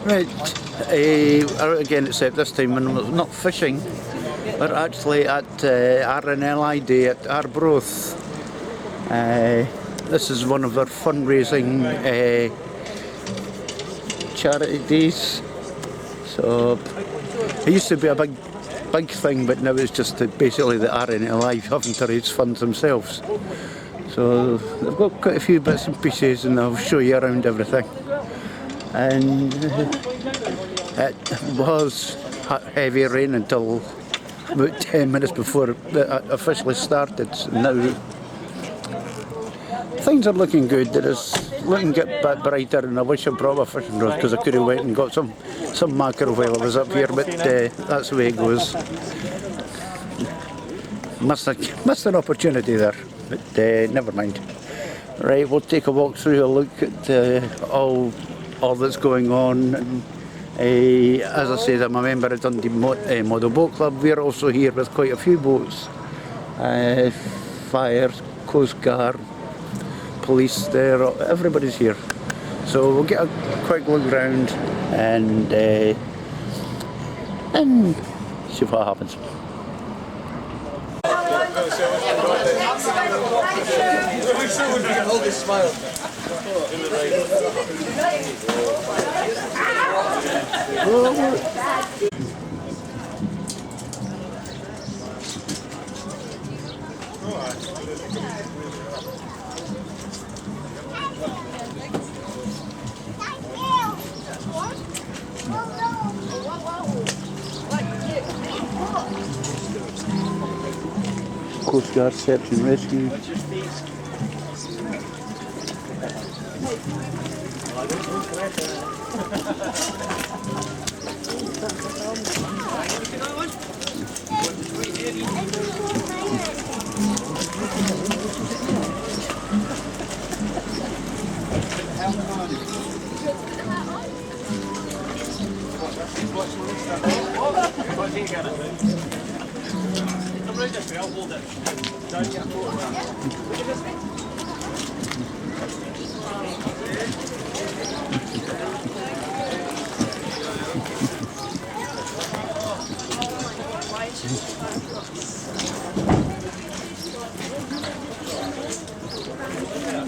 Right, we're out again, except this time we're not fishing. We're actually at RNLI Day at Arbroath. This is one of our fundraising charity days. So it used to be a big thing, but now it's just basically the RNLI having to raise funds themselves. So they've got quite a few bits and pieces, and I'll show you around everything. And it was heavy rain until about 10 minutes before it officially started. Now things are looking good. It is looking a bit brighter, and I wish I brought my fishing rod because I could have went and got some mackerel while I was up here, but that's the way it goes. Missed an opportunity there, but never mind. Right, we'll take a walk through, a look at all that's going on. And, as I said, I'm a member of Dundee Model Boat Club. We're also here with quite a few boats. Fire, Coast Guard, police there, everybody's here. So we'll get a quick look around and see what happens. Coast Guard search and rescue.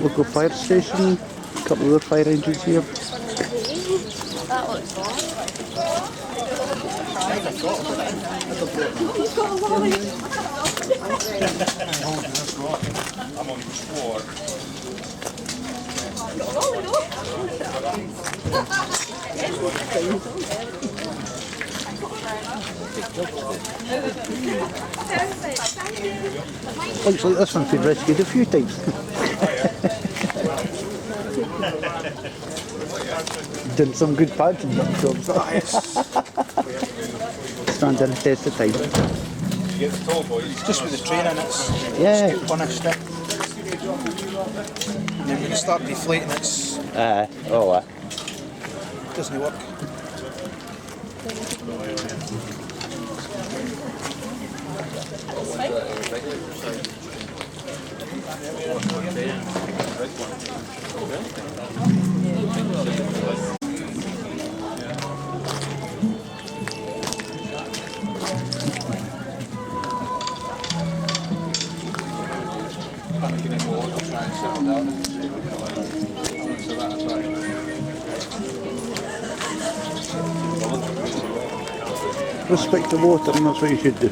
Local fire station, a couple of fire engines here. That looks fun. I'm on 4. Looks like this one's been rescued a few times. Done some good paddling jobs. Standing the test of time. Just with the train in, it's Yeah. punished. And then when you start deflating, it's doesn't work. Respect the water, and that's what you should do.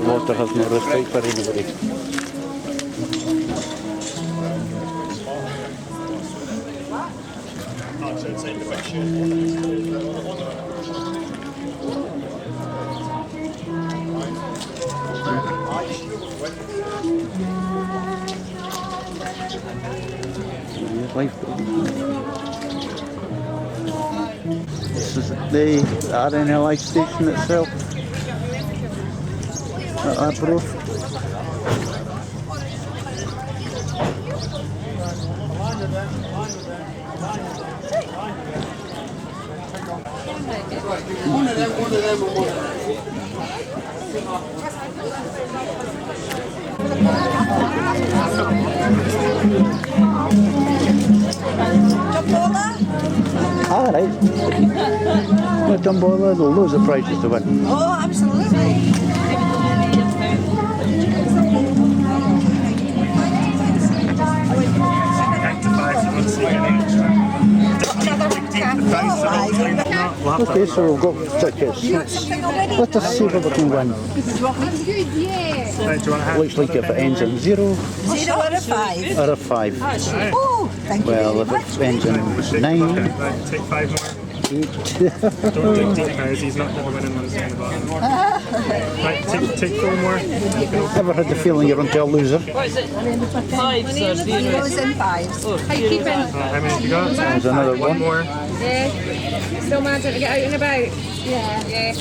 Water has no respect for anybody. Lifeboat. This is the RNLI station itself at Arbroath. One of them. All right. Well, don't bother, there's loads of prizes to win. Oh, absolutely. Okay, so we've got tickets. Let us see what we can win. Looks like if it ends in 0 0 out of 5. or a 5. Oh, thank you Well, very if much. it ends in 9, Take 5 more. 8. Don't dig deep, guys. He's not the winning ones in the bottom. Right, take 4 more. Ever had the feeling you're onto a loser? What is it? 5, sir. Zeros and 5s. Oh, How many have you got? There's another one. More. Yeah. Still managing to get out and about. Yeah.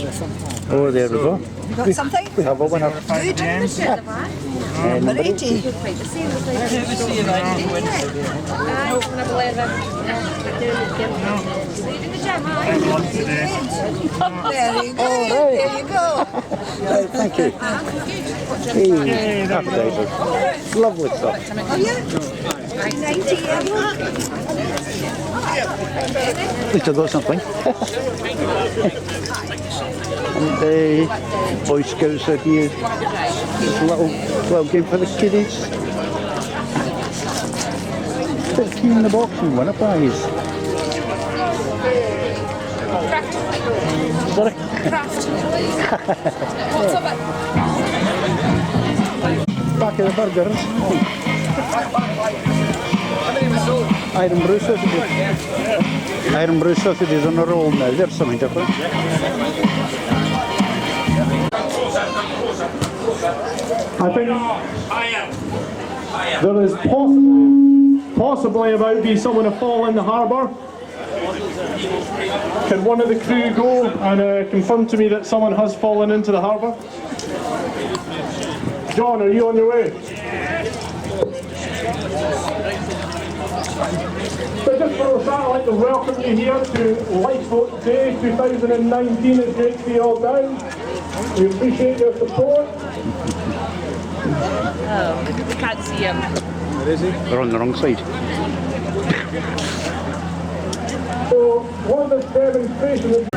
Oh, there we go. You got something? We have a winner. Good. And Number 80. Quite the same as like Who was he about to win? I've lost today. There you go. There you go. Right, thank you. Hey, appetizers. Lovely stuff. Oh, yeah. 90 At least I got something. And the Boy Scouts are here. It's a little game for the kiddies. 15 in the box and win a prize. Sorry? Back of the burgers. Iron brew sausages. Iron brew sausages on a roll now. There's something different. I think there is possibly about to be someone to fall in the harbour. Can one of the crew go and confirm to me that someone has fallen into the harbour? John, are you on your way? So just for a start, I'd like to welcome you here to Lifeboat Day 2019. It's great to be all down. We appreciate your support. Oh, we can't see him. They're on the wrong side. So one of the demonstrations.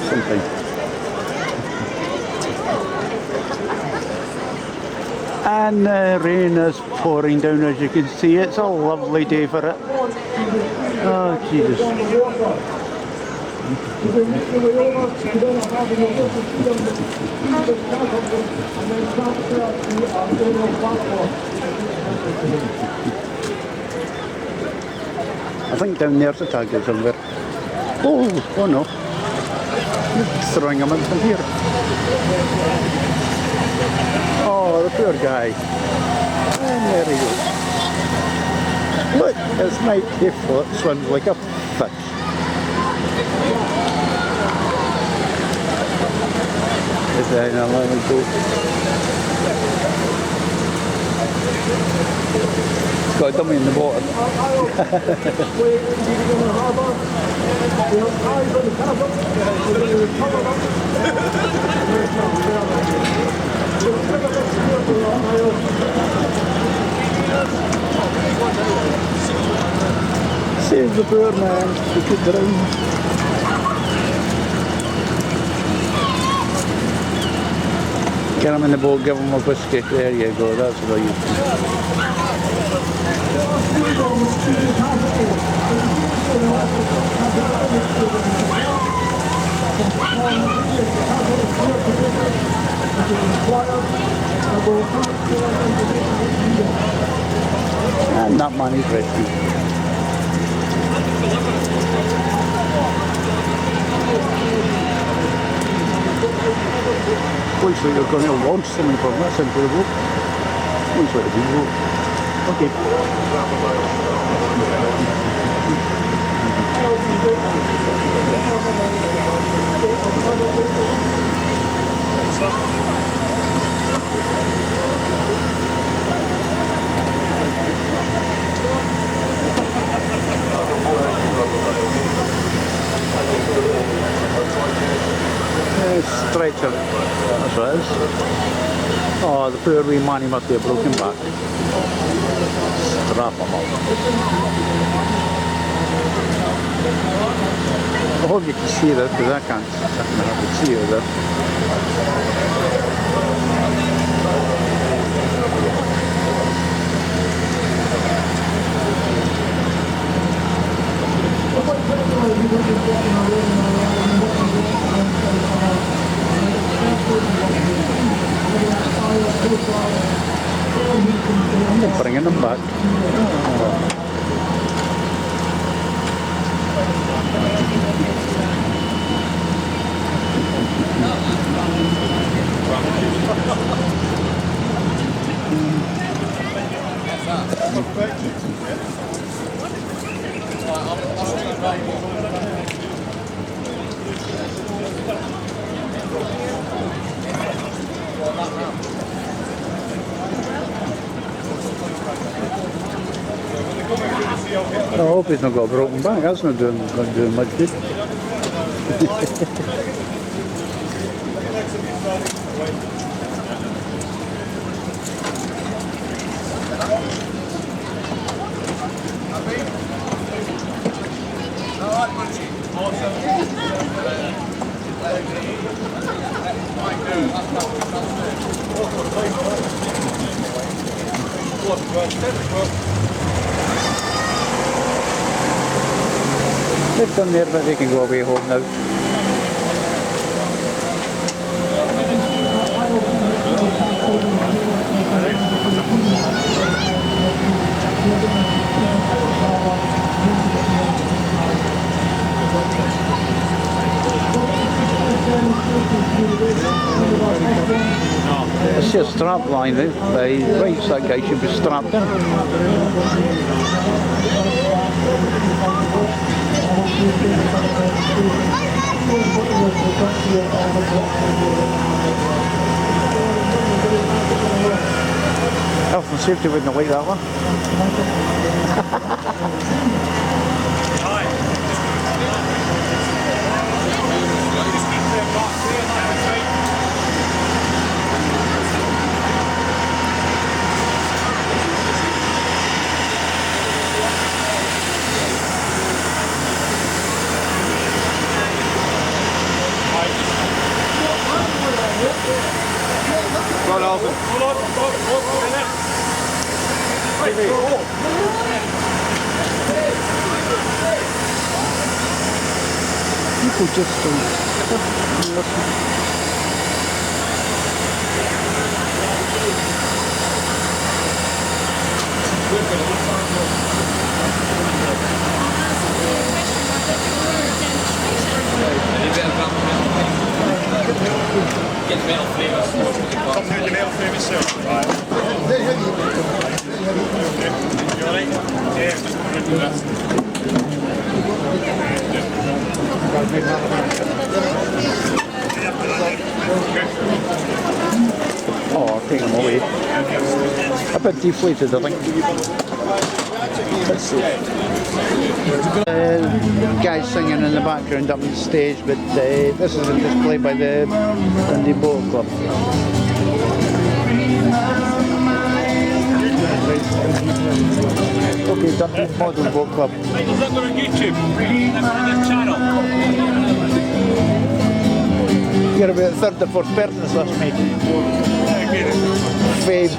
Something. And the rain is pouring down, as you can see. It's a lovely day for it. Oh, Jesus. I think down there's a target somewhere. Oh no. Just throwing them in from here. Oh, the poor guy. And there he goes. Look, his mate, he swims like a fish. Is that an allowance boat? It's got a dummy in the bottom. Save the poor man, he could drown. Get him in the boat, give him a whiskey. There you go, that's what you and that man is rescued. Looks like you're going to launch something from this into the boat. Looks like a big boat. Okay. Stretcher, that's what it is. Oh, the poor wee man, he must be a broken back. Strap him up. I hope you can see this, because I can't hardly see it there. I'm bringing them back. I hope he's not got a broken back. That's not doing much good. They've done there, but they can go away home now. I see a strap line there. Right, so that guy should be strapped in. Health and safety wouldn't like that one. People just don't listen. Get metal flavours. Come through the metal flavours, sir. Right. You alright? Yeah, just come into this. Oh, I'll take them away. A bit deflated, I think. Guys singing in the background up on the stage, but this is a display by the Dundee Boat Club. Okay, Dundee Model Boat Club. Is that on YouTube? This channel? You're about third or fourth person this last mate. Fave.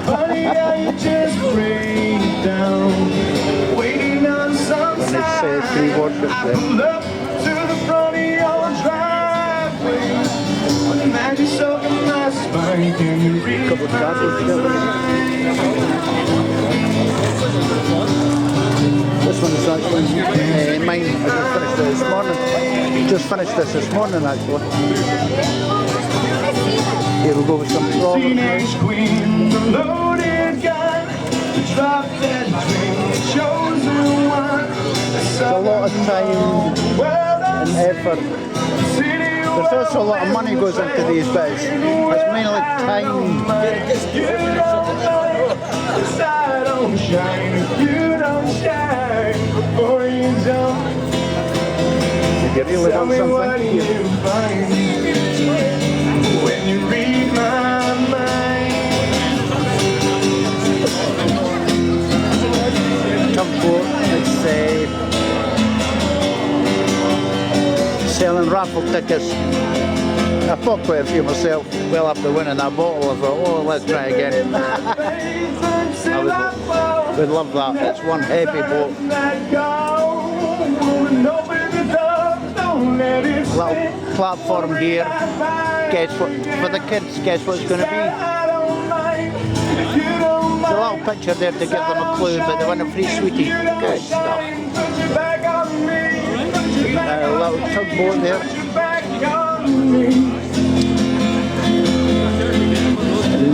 And it's three worships there. Couple of castles together. This one is actually mine. I just finished this morning actually. Here we go with some strawberries. It's a lot of time and effort. There's also a lot of money goes into these bits. It's mainly time. If you really want something, when you read my mind. raffle tickets. I bought quite a few myself. Well after winning that bottle, I thought, oh, let's try again. I would love that. It's one heavy boat. Little platform here. Guess what? For the kids, guess what it's going to be? There's a little picture there to give them a clue, but they want a free sweetie. Good stuff. A little tugboat there.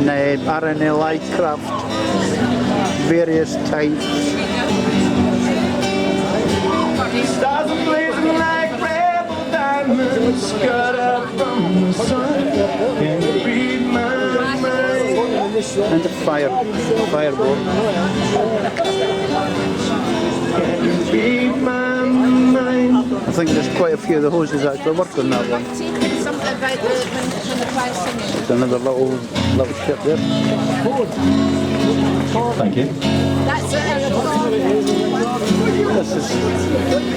And RNLI craft, various types. Stars are blazing like rebel diamonds, cut up from the sun. Can you read my mind? And a fireboat. Can you read my mind? I think there's quite a few of the hoses actually working on that one. Something about when the choir's singing. There's another little ship there. Thank you. That's it.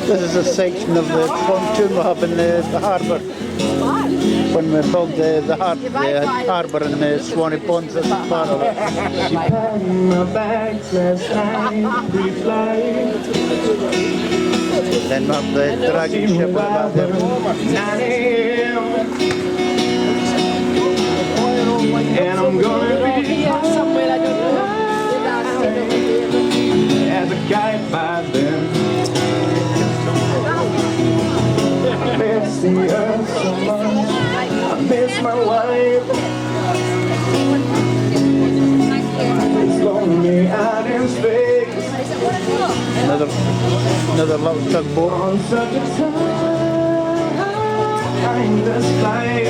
This is a section of the pontoon we have in the harbour. When we built the harbour in the Swanee Ponds, that's part of it. She packed my bags last night, pre-flight. Then we have the dragging ship at the back there. 9 a.m. And I'm gonna be Somewhere I don't know. as a kite by then. I miss the earth so much. I miss my wife. It's lonely out in space. Another little tugboat. On such a timeless flight.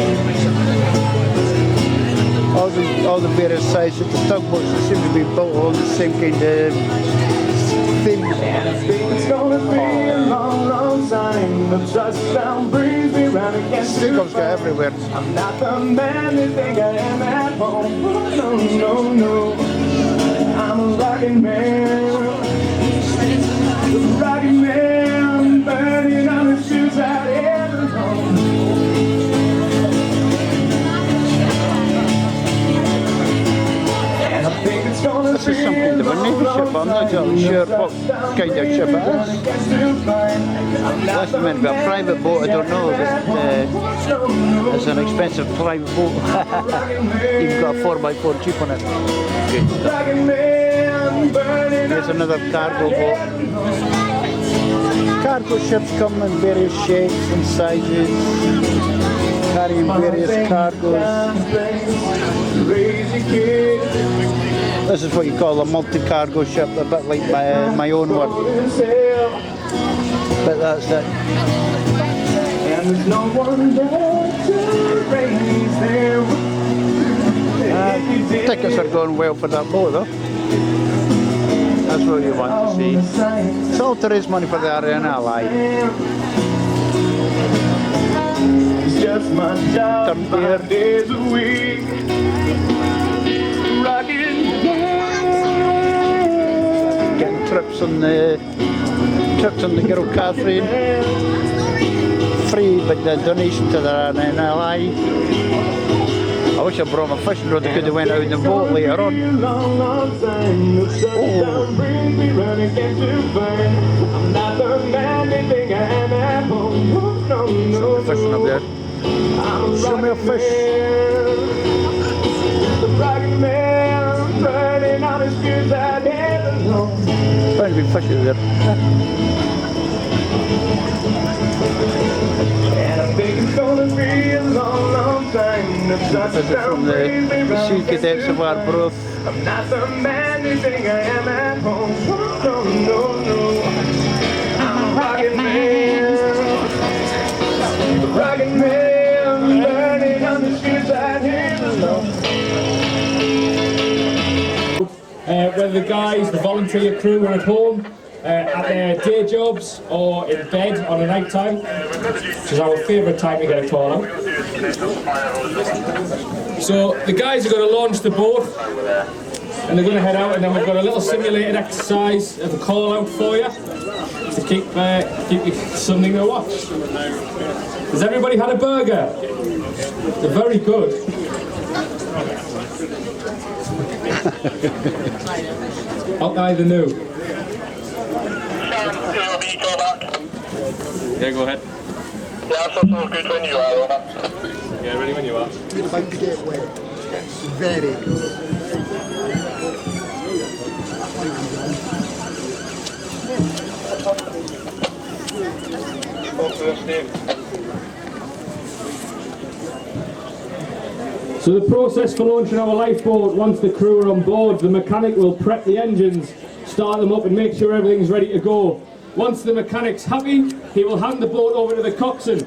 All the various sizes of the tugboats seem to be built on the same kind of thing. And I think it's gonna be a long, long time. The touchdown brings me round against the stickers go everywhere. I'm not the man they think I am at home. No, no, no. I'm a rockin' man. Rockin' man, burning on the shoes out in the home. This is some kind of a navy ship, I'm not exactly sure what kind of ship it is. That's meant to be a private boat, I don't know, but it's an expensive private boat. You've got a 4x4 jeep on it. Good stuff. Here's another cargo boat. Cargo ships come in various shapes and sizes, carrying various cargoes. This is what you call a multi-cargo ship, a bit like my own one. But that's it. And there's no one there to raise them. Tickets are going well for that boat though. That's what you want to see. It's all to raise money for the RNLI. It's just my job 5 days a week. Getting trips on the Girl Catherine. Free, but the donation to the RNLI. I wish I brought my fishing rod. I could have went out in the boat later on. Something fishing up there. Show me a fish. Trying to be fishing there. This is from the Sea Cadets of Arbroath. I'm not the man you think I am at home. No, no, no. I'm a rockin' man. A rockin' man, burning on the streets out here alone. Whether the guys, the volunteer crew are at home, at their day jobs or in bed on a night time, which is our favourite time to get a call out. So the guys are going to launch the boat and they're going to head out, and then we've got a little simulated exercise of a call out for you. to keep you something to watch. Has everybody had a burger? They're very good. Out either new. Yeah, go ahead. Yeah, so good when you are on it. Yeah, ready when you are. Very good. So the process for launching our lifeboat, once the crew are on board, the mechanic will prep the engines, start them up and make sure everything's ready to go. Once the mechanic's happy, he will hand the boat over to the coxswain.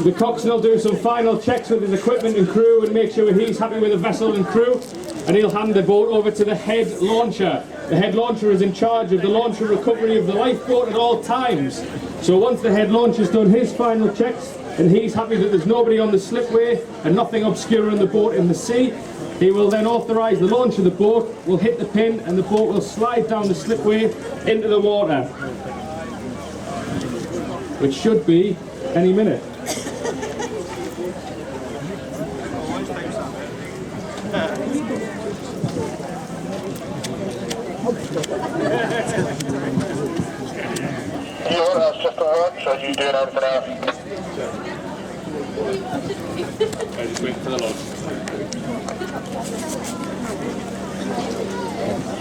The coxswain will do some final checks with his equipment and crew and make sure he's happy with the vessel and crew, and he'll hand the boat over to the head launcher. The head launcher is in charge of the launch and recovery of the lifeboat at all times. So once the head launcher's done his final checks and he's happy that there's nobody on the slipway and nothing obscuring the boat in the sea, he will then authorise the launch of the boat, will hit the pin and the boat will slide down the slipway into the water, which should be any minute. That's just a watch, or you doing everything else? Okay, just wait for the launch.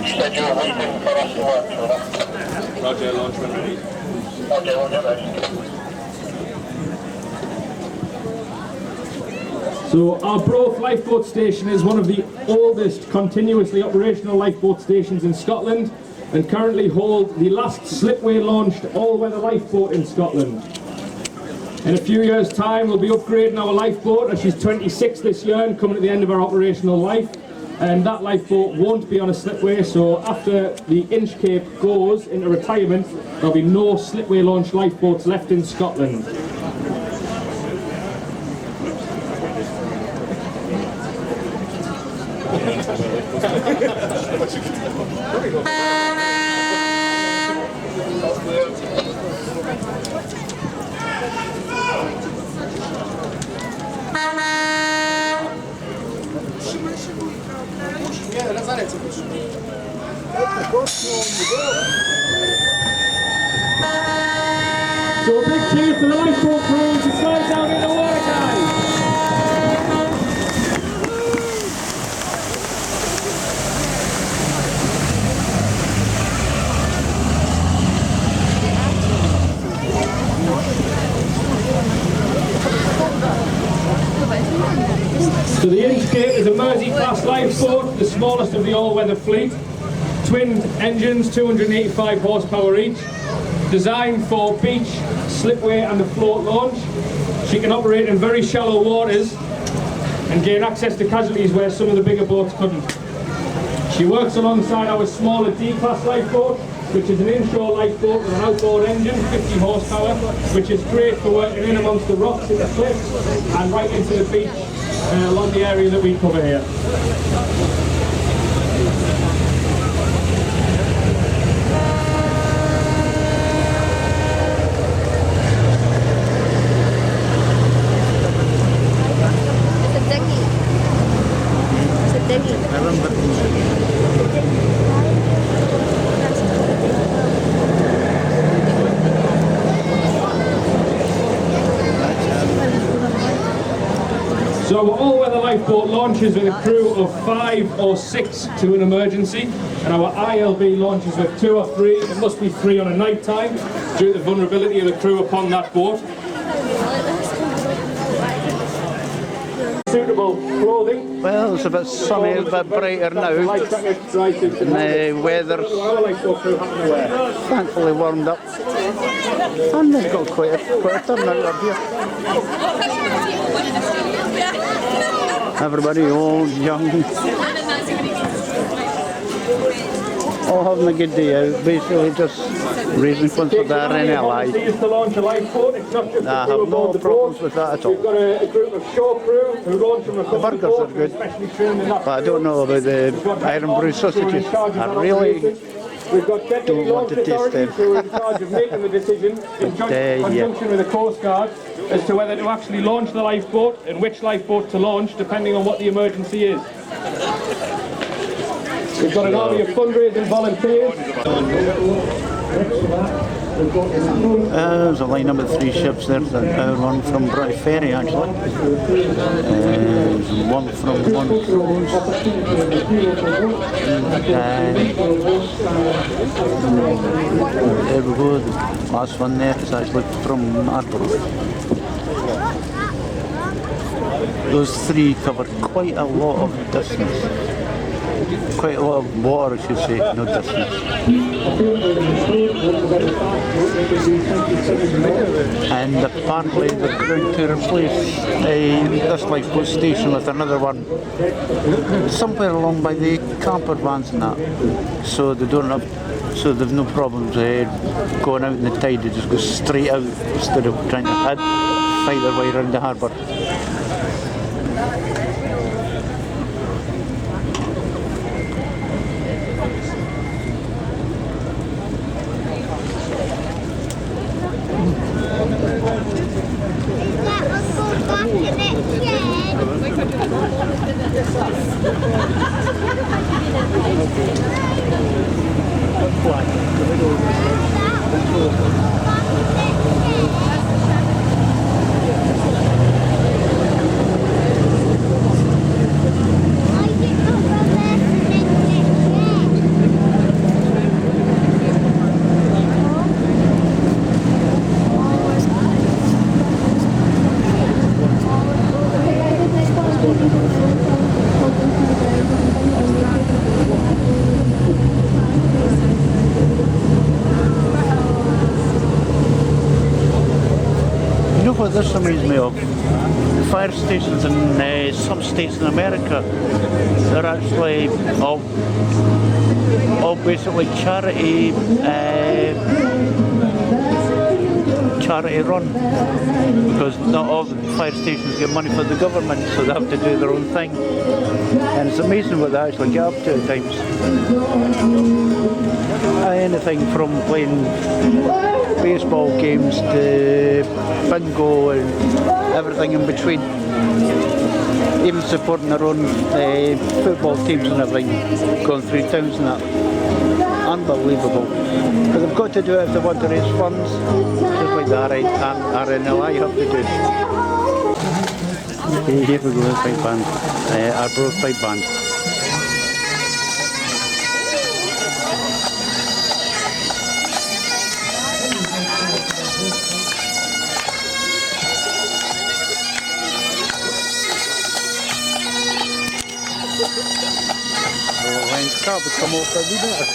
You said you were waiting for us to watch, wasn't it? Roger, launch when ready. Okay, we'll get ready. So Arbroath Lifeboat Station is one of the oldest continuously operational lifeboat stations in Scotland and currently hold the last slipway launched all-weather lifeboat in Scotland. In a few years' time we'll be upgrading our lifeboat, as she's 26 this year and coming at the end of our operational life, and that lifeboat won't be on a slipway, so after the Inchcape goes into retirement there'll be no slipway launched lifeboats left in Scotland. So a big cheers to the lifeboat crew to slide down in the water, guys! So the Inchcape is a Mersey-class lifeboat, the smallest of the all-weather fleet. Twin engines, 285 horsepower each. Designed for beach, slipway and the float launch. She can operate in very shallow waters and gain access to casualties where some of the bigger boats couldn't. She works alongside our smaller D-class lifeboat, which is an inshore lifeboat with an outboard engine, 50 horsepower, which is great for working in amongst the rocks in the cliffs and right into the beach along the area that we cover here. So our all-weather lifeboat launches with a crew of 5 or 6 to an emergency, and our ILB launches with 2 or 3. It must be 3 on a night time due to the vulnerability of the crew upon that boat. Suitable clothing. Well, it's a bit sunny, a bit brighter now, and the weather's thankfully warmed up, and they've got quite a turnout up here. Everybody, old, young, all having a good day out, basically just raising funds for the RNLI. I have no problems with that at all. The burgers are good, but I don't know about the iron brew sausages. I really We've got deputy Don't want launch to taste authorities them. who are in charge of making the decision in conjunction with the Coast Guard as to whether to actually launch the lifeboat and which lifeboat to launch, depending on what the emergency is. We've got an army of fundraising volunteers. There's a line of 3 ships there, our one from Bright Ferry actually, one from Montrose, and there we go, the last one there is actually from Arbroath. Those 3 cover quite a lot of distance. Quite a lot of water, I should say, no distance. And apparently they're going to replace this lifeboat station with another one somewhere along by the camper vans and that. So they don't have, so they've no problems going out in the tide. They just go straight out instead of trying to fight their way around the harbour. What this reminds me of, fire stations in some states in America, they're actually all basically charity run, because not all the fire stations get money from the government, so they have to do their own thing, and it's amazing what they actually get up to at times. Anything from playing baseball games to bingo and everything in between, even supporting their own football teams and everything, going through towns and that. Unbelievable. But they've got to do it if they want to raise funds, just like the RNLI have to do. Here we go, the pipe band, Arbroath pipe band. Can't come off every minute.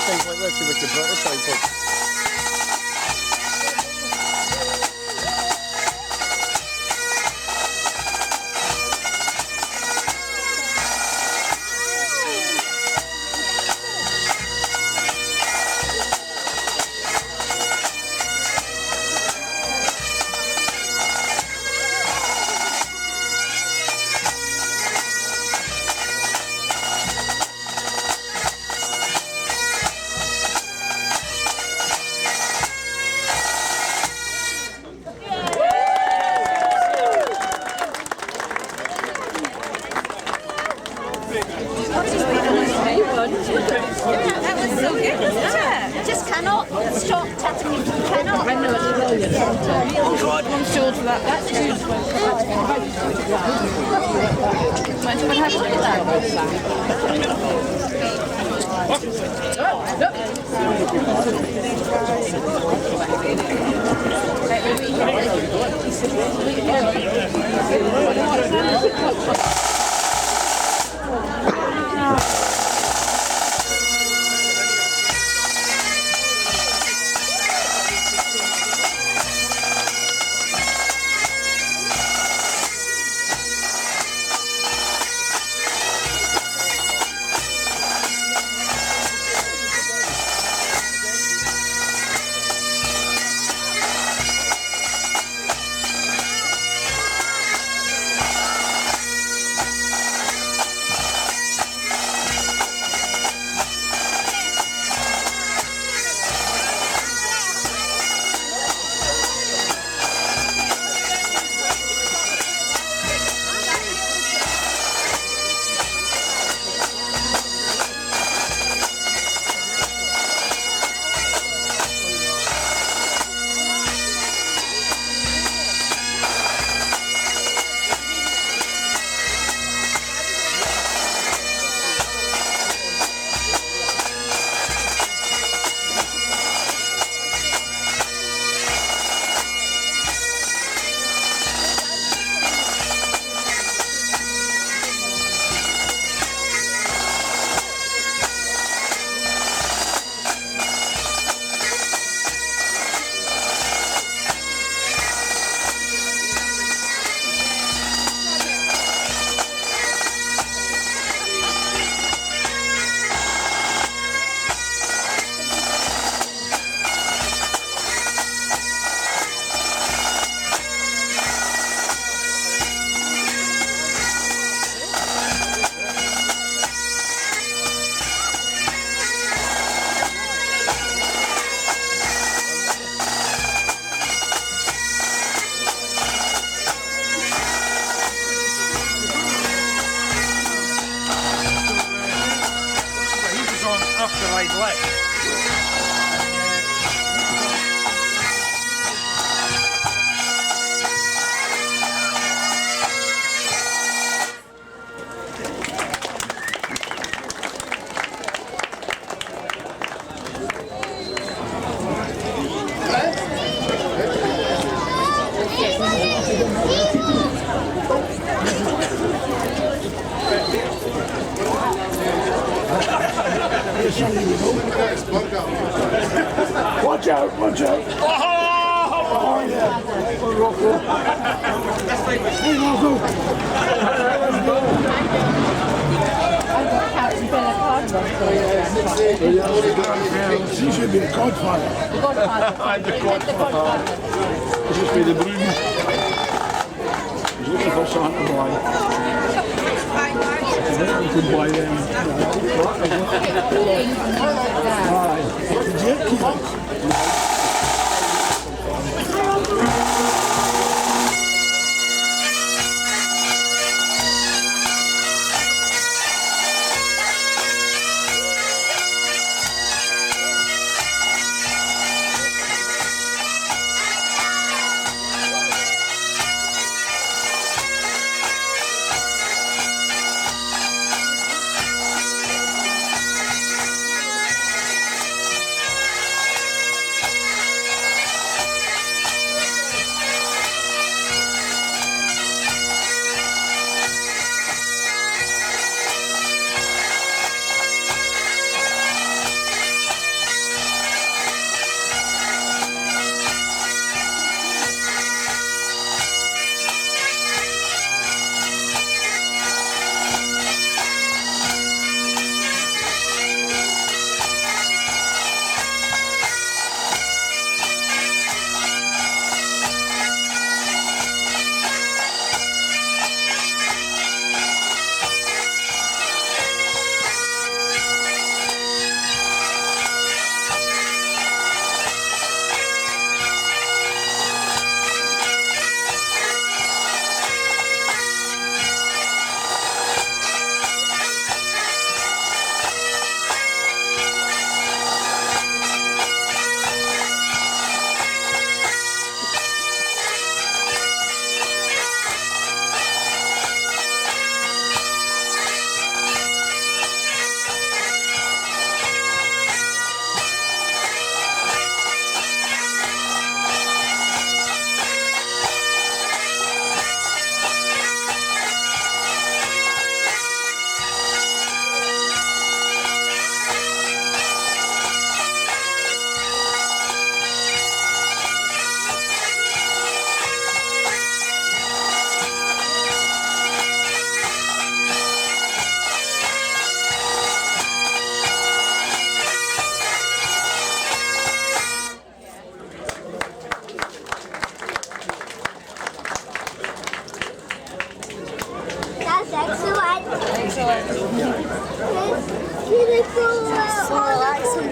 Things like this, you wish you brought a tripod. That's good. What happened with that? Watch out, watch out. Oh, yeah. Hey, She should be the godfather. The godfather. I'm the godfather. This must be the broom. He's looking for something to buy. I could buy them. Excellent. So relaxing.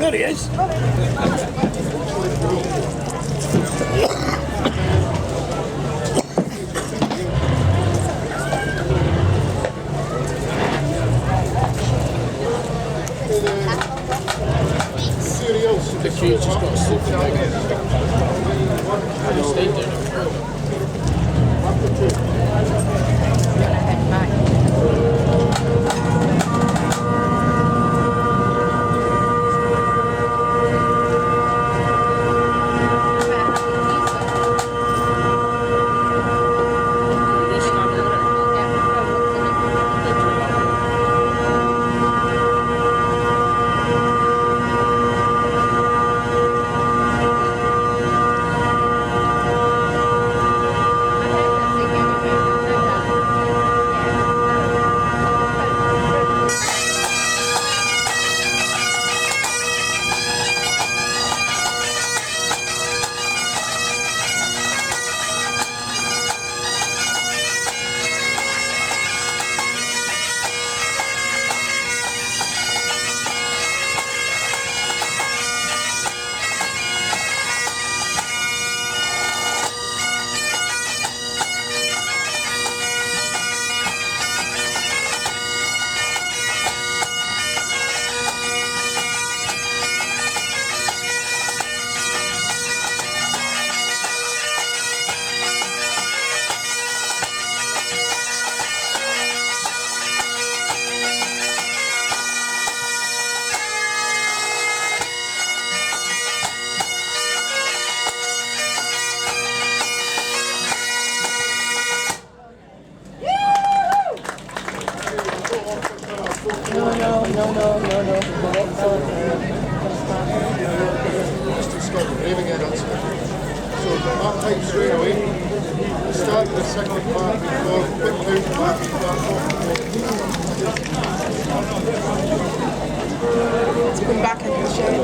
There he is. The kid's just got a super bag. I just stayed there. Just in Scotland, raving it on Scotland. So that type straight away. Start the second part before big two part Let's come back and show it.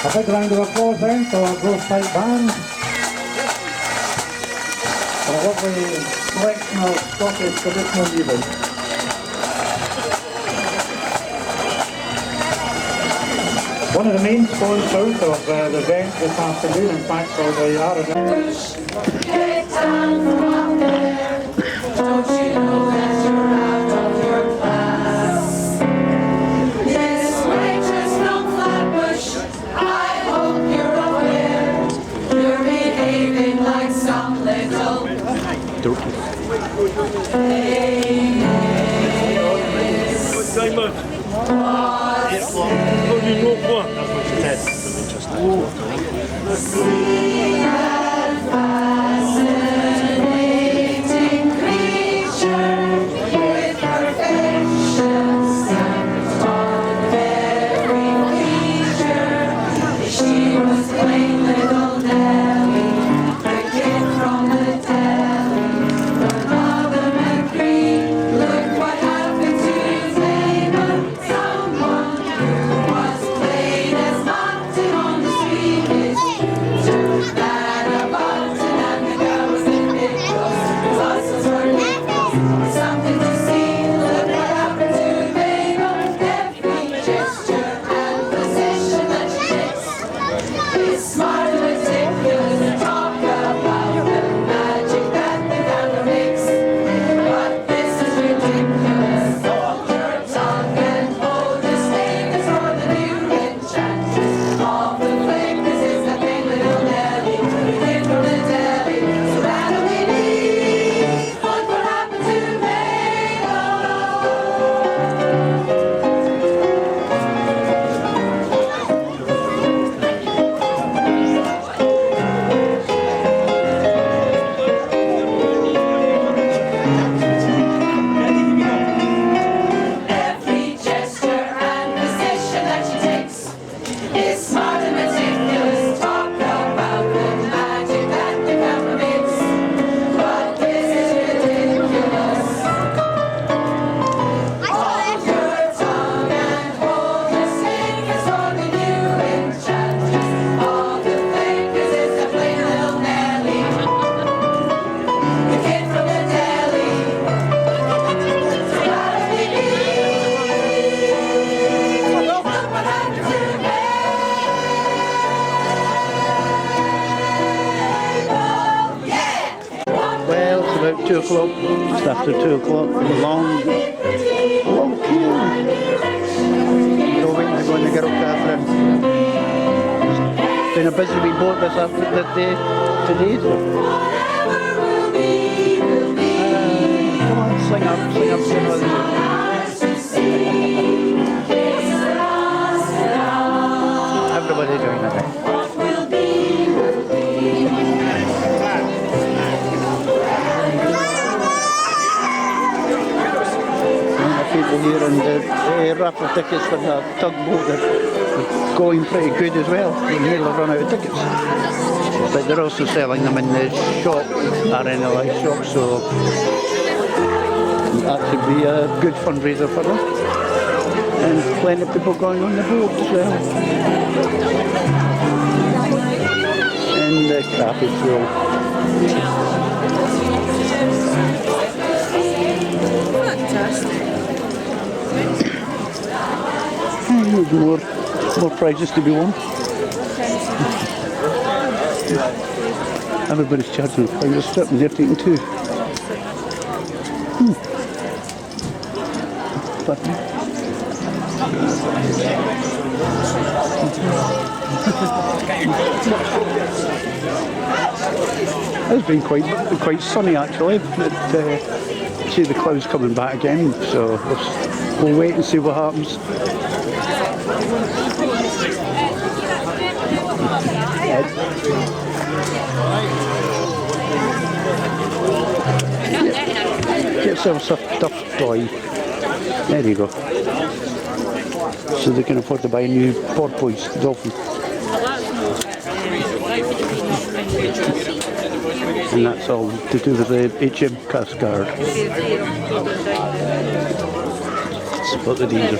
A big round of applause then for our Grove Pipe Band. For a lovely selection of Scottish traditional music. One of the main sponsors of the event this afternoon, in fact, for the RNLI. About 2 o'clock, just after 2 o'clock, long queue. We're waiting to go in the girl Catherine. It's been a busy wee boat this day today. So. Come on, sing up, sing all these. Everybody join us. here, and the raffle tickets for the tugboat are going pretty good as well. We nearly run out of tickets. But they're also selling them in the shop, RNLI shop, so that should be a good fundraiser for them. And plenty of people going on the boat as well. And the crappy fuel. And more prizes to be won. Everybody's charging a prize strip and they're taking two. It's been quite sunny actually. See the clouds coming back again, so we'll wait and see what happens. Get yourself a stuffed toy. There you go. So they can afford to buy a new porpoise dolphin. And that's all to do with the HM Cascard. Spot the danger.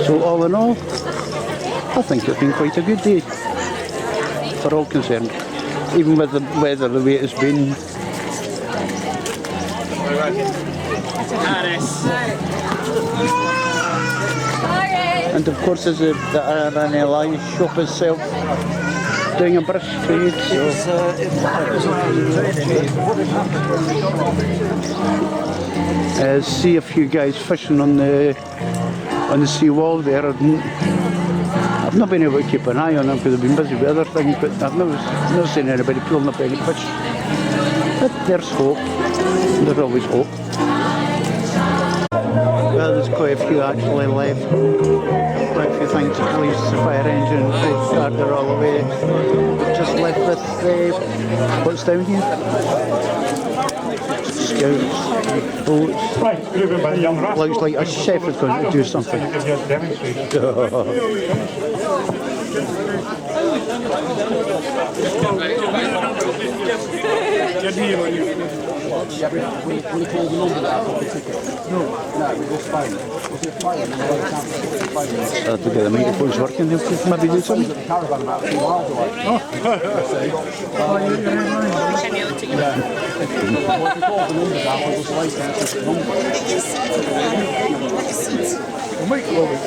So all in all, I think it's been quite a good day for all concerned. Even with the weather the way it's been. And of course there's the RNLI shop itself doing a brisk trade, so see a few guys fishing on the seawall there. I've not been able to keep an eye on them because I've been busy with other things, but I've never seen anybody pulling up any fish. But there's hope. There's always hope. Well, there's quite a few actually left. Quite a few things, the police, the fire engine, the guard are all away. We're just left with what's down here? Scouts, boats. Right, driven by the young rascal. Looks like a chef is going to do something. Give you a demonstration. Get here when you... Yeah, we call the number that for the ticket. No, we just phone. If you're playing, To get the microphones working, they'll maybe do something. the caravan about 2 miles away. Oh, if you call the number down, we'll just wait and it's the number. We'll make a little bit.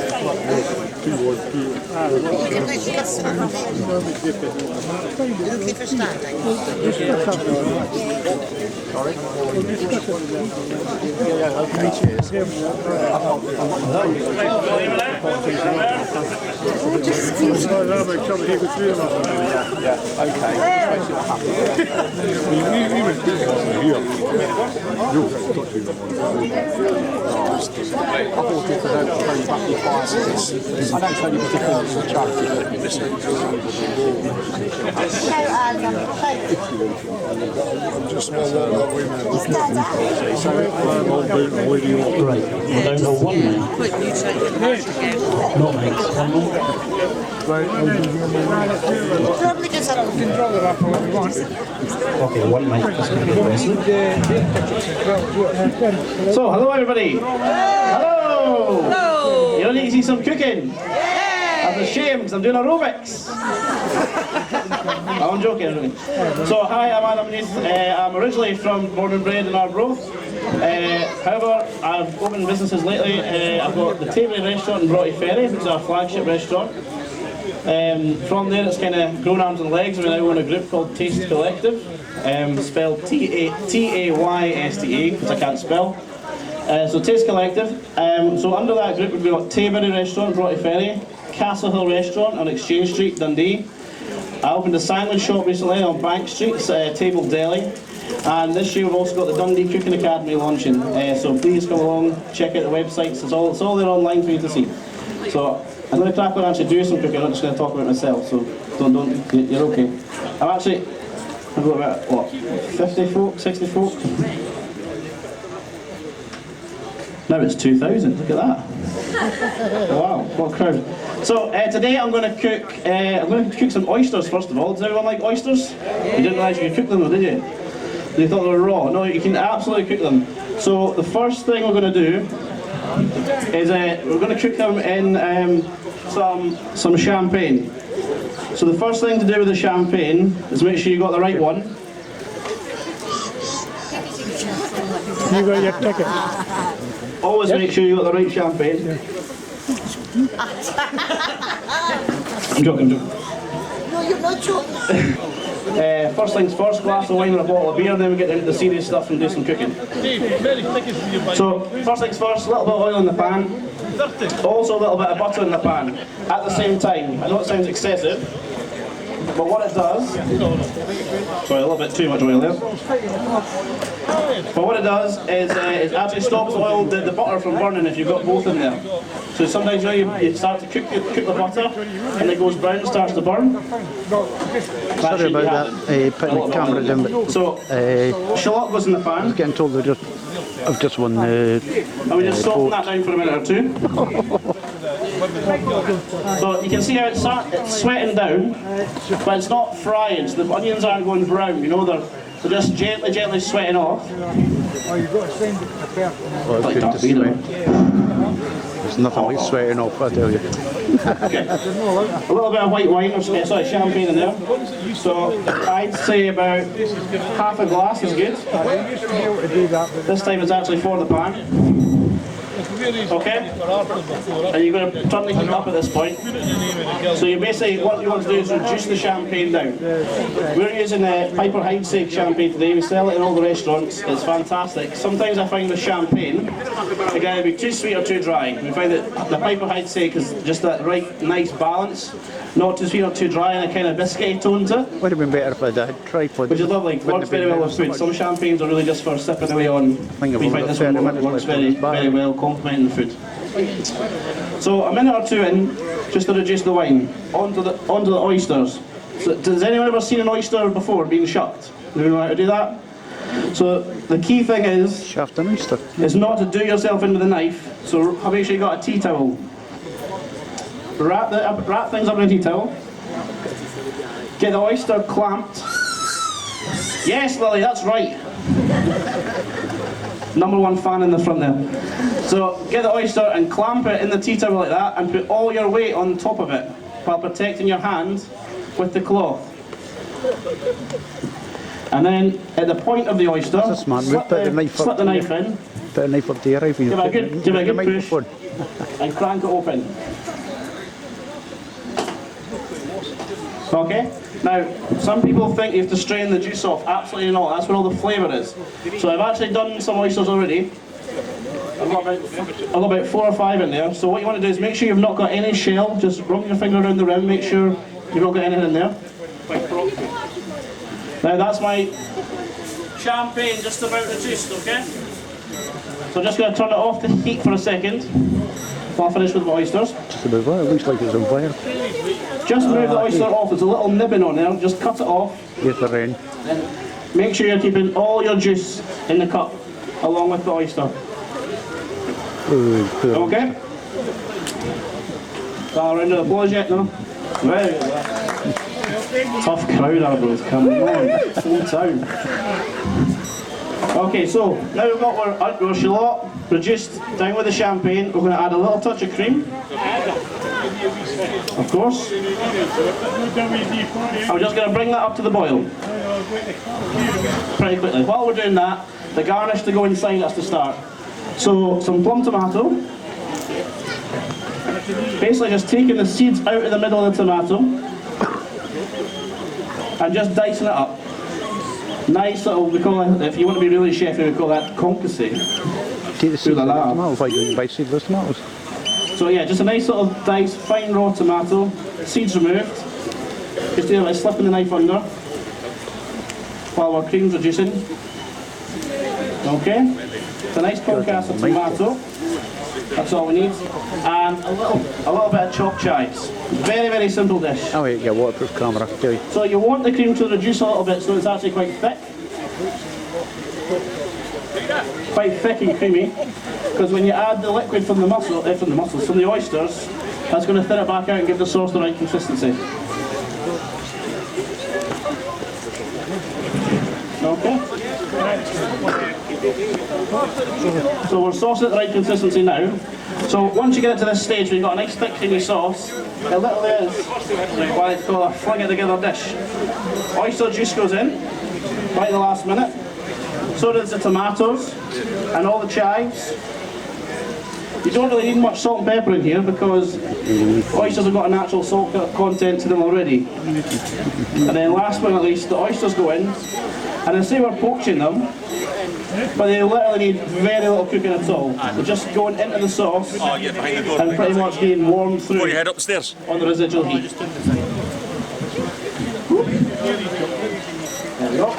Sorry? Yeah, okay, cheers. I don't tell you particularly it's a charity, just smell that women. Right, we're down to one now. Not nice. Probably just have to control the raffle if you want. Okay, one mic. So, hello everybody. Hello. Hello. You all need to see some cooking. That's a shame because I'm doing aerobics. I'm joking. So, hi, I'm Adam Neath. I'm originally from born and bred in Arbroath. However, I've opened businesses lately. I've got the Tavery restaurant in Broughty Ferry, which is our flagship restaurant. From there it's kind of grown arms and legs. We now own a group called Taste Collective, spelled T-A-Y-S-T-A, which I can't spell. So Taste Collective. So under that group we've got Tavery restaurant, Broughty Ferry, Castle Hill restaurant on Exchange Street, Dundee. I opened a sandwich shop recently on Bank Street, Table Deli. And this year we've also got the Dundee Cooking Academy launching. So please come along, check out the websites. It's all there online for you to see. So I'm going to crack on and actually do some cooking. I'm not just going to talk about myself. So don't. You're okay. I've got about what, 50 folk, 60 folk. Now it's 2,000, look at that. Wow, what a crowd. So today I'm going to cook some oysters first of all. Does everyone like oysters? You didn't realise you could cook them though, did you? You thought they were raw. No, you can absolutely cook them. So the first thing we're going to do is we're going to cook them in some champagne. So the first thing to do with the champagne is make sure you got the right one. You got your ticket. Always make sure you got the right champagne. I'm joking. No, you're not joking. First things first, glass of wine and a bottle of beer, then we get into the serious stuff and do some cooking. So, first things first, a little bit of oil in the pan, also a little bit of butter in the pan at the same time. I know it sounds excessive, but what it does, sorry, a little bit too much oil there. But what it does is it actually stops the butter from burning if you've got both in there. So sometimes you start to cook the butter and it goes brown and starts to burn. Sorry about that, putting the camera down, but so shallot goes in the I pan. was getting told I've just won the And we just soften that down for a minute or two. So you can see how it's sweating down, but it's not frying, so the onions aren't going brown, you know, they're just gently sweating off. Oh, you've got to send it to the person. Oh, it's good to sweat. There's nothing like sweating off, I tell you. Okay. A little bit of white wine, or sorry, champagne in there. So I'd say about half a glass is good. This time it's actually for the pan. Okay? And you're going to turn the heat up at this point. So you basically, what you want to do is reduce the champagne down. We're using Piper Heidsieck sake champagne today. We sell it in all the restaurants. It's fantastic. Sometimes I find with champagne, it can either be too sweet or too dry. We find that the Piper Heidsieck sake is just that right, nice balance. Not too sweet or too dry, and a kind of biscuity tone to it. Would have been better if I'd had tripod. Which is lovely. Works very well with food. Some champagnes are really just for sipping away on. We find this one works very well, complementing the food. So a minute or two in, just to reduce the wine, onto the oysters. So, does anyone ever seen an oyster before being shucked? Do you know how to do that? So the key thing is, shaft an oyster. Is not to do yourself into the knife. So make sure you got a tea towel. Wrap things up in a tea towel. Get the oyster clamped. Yes, Lily, that's right. Number one fan in the front there. So get the oyster and clamp it in the tea towel like that, and put all your weight on top of it while protecting your hand with the cloth. And then at the point of the oyster, slip the knife in. Put a knife up to your eye. Give it a good push and crank it open. Okay? Now, some people think you have to strain the juice off. Absolutely not. That's where all the flavour is. So I've actually done some oysters already. I've got about 4 or 5 in there. So what you want to do is make sure you've not got any shell. Just run your finger around the rim. Make sure you've not got anything in there. Now that's my champagne just about reduced, okay? So I'm just going to turn it off the heat for a second while I finish with my oysters. Just about that. It looks like it's on fire. Just move the oyster off. There's a little nibbing on there. Just cut it off. Yes, the rain. And make sure you're keeping all your juice in the cup along with the oyster. Okay? Round of applause yet? No? Very good. Tough crowd, Arbroath. Come on. Full town. Okay, so now we've got our shallot reduced down with the champagne. We're going to add a little touch of cream. Of course. I'm just going to bring that up to the boil. Pretty quickly. While we're doing that, the garnish to go inside us to start. So, some plum tomato. Basically just taking the seeds out of the middle of the tomato and just dicing it up. Nice little, we call it, if you want to be really chefy, we call that concassé. Take the seeds out of the tomatoes, why don't you buy seedless tomatoes? So yeah, just a nice little diced, fine raw tomato, seeds removed. Just do it by slipping the knife under while our cream's reducing. Okay, it's a nice concasse of tomato. That's all we need. And a little bit of chopped chives. Very, very simple dish. Oh wait, yeah, waterproof camera, tell you. So you want the cream to reduce a little bit so it's actually quite thick. quite thick and creamy, because when you add the liquid from the from the oysters, that's going to thin it back out and give the sauce the right consistency. Okay. So we're saucing at the right consistency now. So once you get it to this stage where you've got a nice thick creamy sauce, it literally is what I call a fling it together dish. Oyster juice goes in, right at the last minute. So does the tomatoes and all the chives. You don't really need much salt and pepper in here because oysters have got a natural salt content to them already. And then last but not least, the oysters go in, and they say we're poaching them, but they literally need very little cooking at all. They're just going into the sauce and pretty much being warmed through Before you head upstairs. on the residual heat. There we go.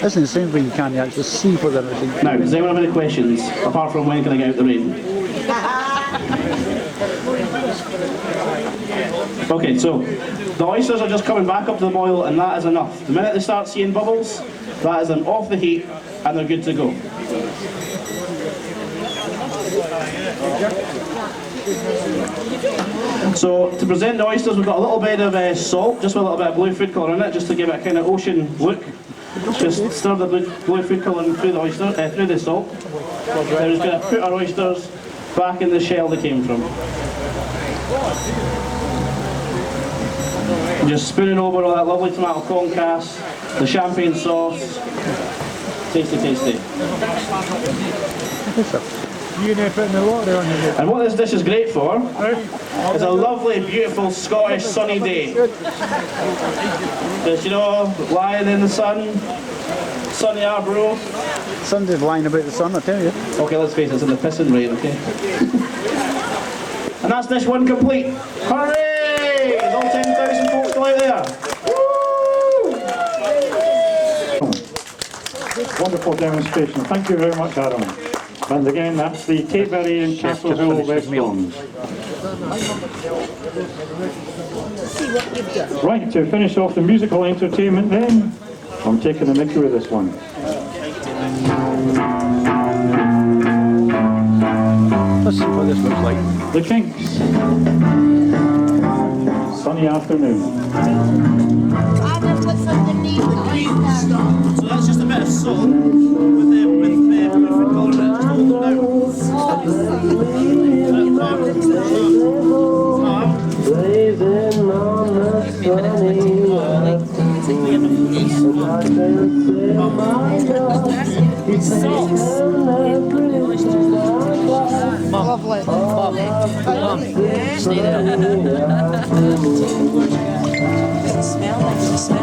Isn't the same way you can't actually see what they're eating? Now, does anyone have any questions, apart from when can I get out the rain? Okay, so the oysters are just coming back up to the boil, and that is enough. The minute they start seeing bubbles, that is them off the heat, and they're good to go. So to present the oysters, we've got a little bit of salt, just with a little bit of blue food colour in it, just to give it a kind of ocean look. Just stir the blue food colouring through the oyster, through the salt. Then we're just going to put our oysters back in the shell they came from. And just spooning over all that lovely tomato concasse, the champagne sauce. Tasty, tasty. And what this dish is great for is a lovely, beautiful Scottish sunny day. Just, you know, lying in the sun, sunny Arbroath. Sunday's lying about the sun, I tell you. Okay, let's face it, it's in the pissing rain, okay? And that's dish one complete. Hooray! There's all 10,000 folks still out there. Wonderful demonstration. Thank you very much, Adam. And again, that's the Tapeberry in Castleville, West Midlands. Right, to finish off the musical entertainment then, I'm taking the mickey with this one. Let's see what this looks like. The Kinks. Sunny afternoon. Adam, what's underneath the So that's just a bit of salt with the blue food colour in it. Just hold them down. Blazing on the sunny lovely. Smell like the smell.